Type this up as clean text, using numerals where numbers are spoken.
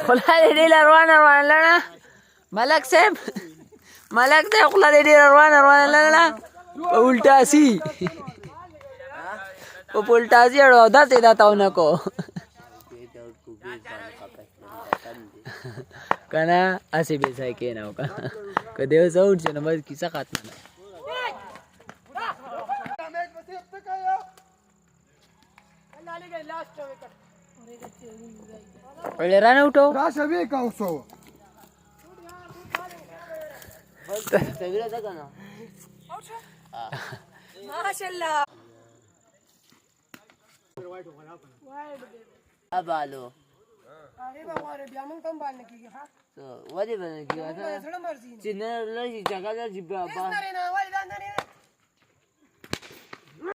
خلا دې ډېر روان لړه ملک صاحب خلا دې ډېر روان لړه الټا سي په الټا سي اړه داسې دا تاونه کو کنه اسی به ځای کې نه وکړه که دیو زوړ چې نو بس کیسه ختمه نه पहले run out हो राशा भी का उसो बस तगड़ा था ना माशाल्लाह अब आलो अरे बाबा रे ब्यामन कम बाल की हां तो वदे बने की था चिन्ह लगी जगह जिब्बा इस तरह ना वाली दान नहीं